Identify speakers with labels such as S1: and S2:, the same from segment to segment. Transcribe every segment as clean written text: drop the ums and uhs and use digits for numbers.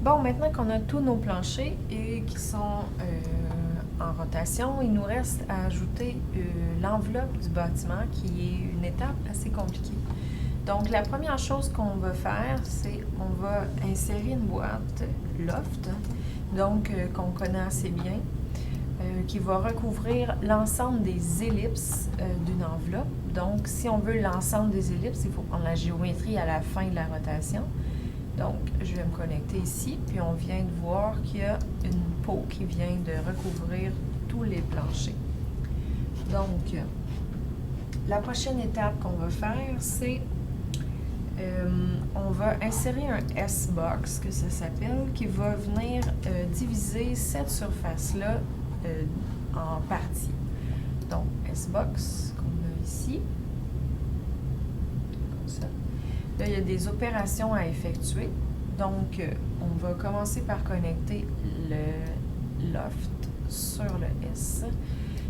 S1: Bon, maintenant qu'on a tous nos planchers et qui sont en rotation, il nous reste à ajouter l'enveloppe du bâtiment qui est une étape assez compliquée. Donc, la première chose qu'on va faire, c'est on va insérer une boîte loft, donc qu'on connaît assez bien, qui va recouvrir l'ensemble des ellipses d'une enveloppe. Donc, si on veut l'ensemble des ellipses, il faut prendre la géométrie à la fin de la rotation. Donc, je vais me connecter ici, puis on vient de voir qu'il y a une peau qui vient de recouvrir tous les planchers. Donc, la prochaine étape qu'on va faire, c'est on va insérer un S-box, que ça s'appelle, qui va venir diviser cette surface-là en parties. Donc, S-box, qu'on a ici. Comme ça. Là, il y a des opérations à effectuer. Donc, on va commencer par connecter le loft sur le S.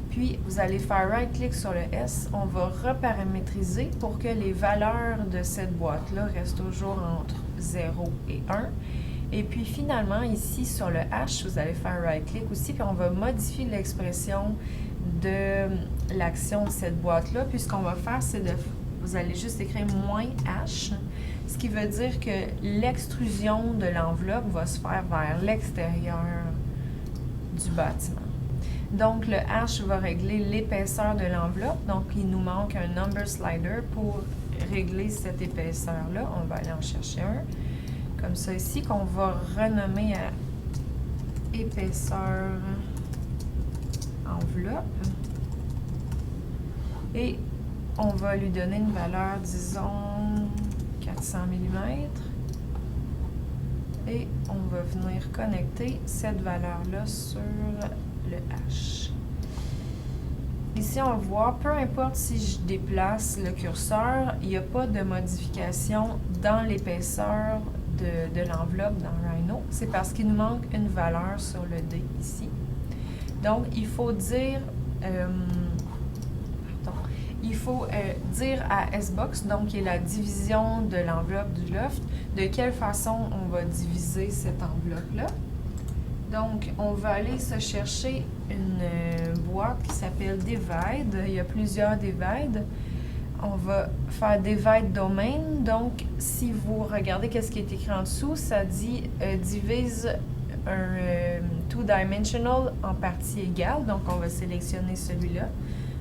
S1: Puis, vous allez faire right-click sur le S. On va reparamétriser pour que les valeurs de cette boîte-là restent toujours entre 0 et 1. Et puis, finalement, ici, sur le H, vous allez faire right-click aussi. Puis, on va modifier l'expression de l'action de cette boîte-là. Puis, ce qu'on va faire, c'est de... Vous allez juste écrire -H, ce qui veut dire que l'extrusion de l'enveloppe va se faire vers l'extérieur du bâtiment. Donc, le H va régler l'épaisseur de l'enveloppe. Donc, il nous manque un number slider pour régler cette épaisseur-là. On va aller en chercher un. Comme ça ici, qu'on va renommer à épaisseur enveloppe. Et on va lui donner une valeur, disons, 400 mm. Et on va venir connecter cette valeur-là sur le H. Ici, on va voir, peu importe si je déplace le curseur, il n'y a pas de modification dans l'épaisseur de l'enveloppe dans Rhino. C'est parce qu'il nous manque une valeur sur le D ici. Donc, il faut dire... dire à S-box, donc qui est la division de l'enveloppe du loft, de quelle façon on va diviser cette enveloppe-là. Donc, on va aller se chercher une boîte qui s'appelle Divide. Il y a plusieurs Divide. On va faire Divide Domain. Donc, si vous regardez qu'est-ce qui est écrit en dessous, ça dit divise un two-dimensional en parties égales. Donc, on va sélectionner celui-là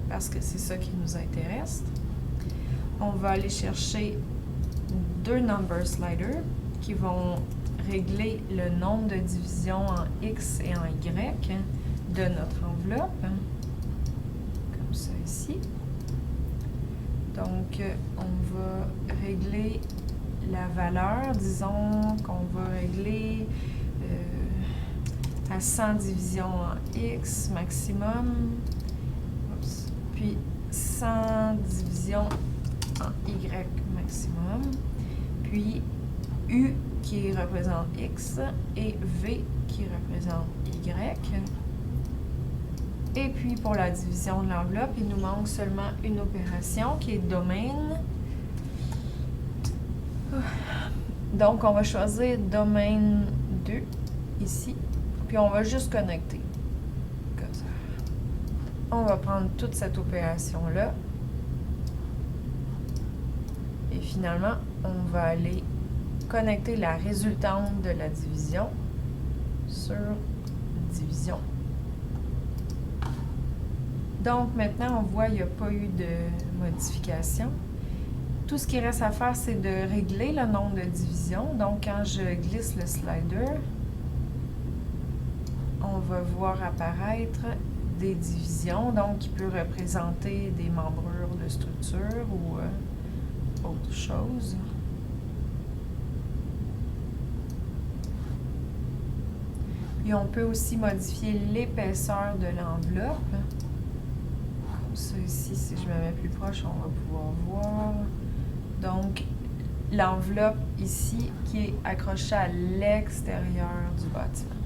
S1: parce que c'est ça qui nous intéresse. On va aller chercher deux number sliders qui vont régler le nombre de divisions en X et en Y de notre enveloppe, comme ça ici. Donc, on va régler la valeur, disons qu'on va régler à 100 divisions en X maximum, puis 100 divisions en Y maximum, puis U qui représente X et V qui représente Y. Et puis pour la division de l'enveloppe, il nous manque seulement une opération qui est domaine. Donc on va choisir domaine 2 ici, puis on va juste connecter. Comme ça. On va prendre toute cette opération-là. Et finalement, on va aller connecter la résultante de la division sur division. Donc, maintenant, on voit qu'il n'y a pas eu de modification. Tout ce qui reste à faire, c'est de régler le nombre de divisions. Donc, quand je glisse le slider, on va voir apparaître des divisions, donc qui peut représenter des membrures de structure ou autre chose. Puis on peut aussi modifier l'épaisseur de l'enveloppe. Comme ça ici, si je me mets plus proche, on va pouvoir voir. Donc, l'enveloppe ici qui est accrochée à l'extérieur du bâtiment.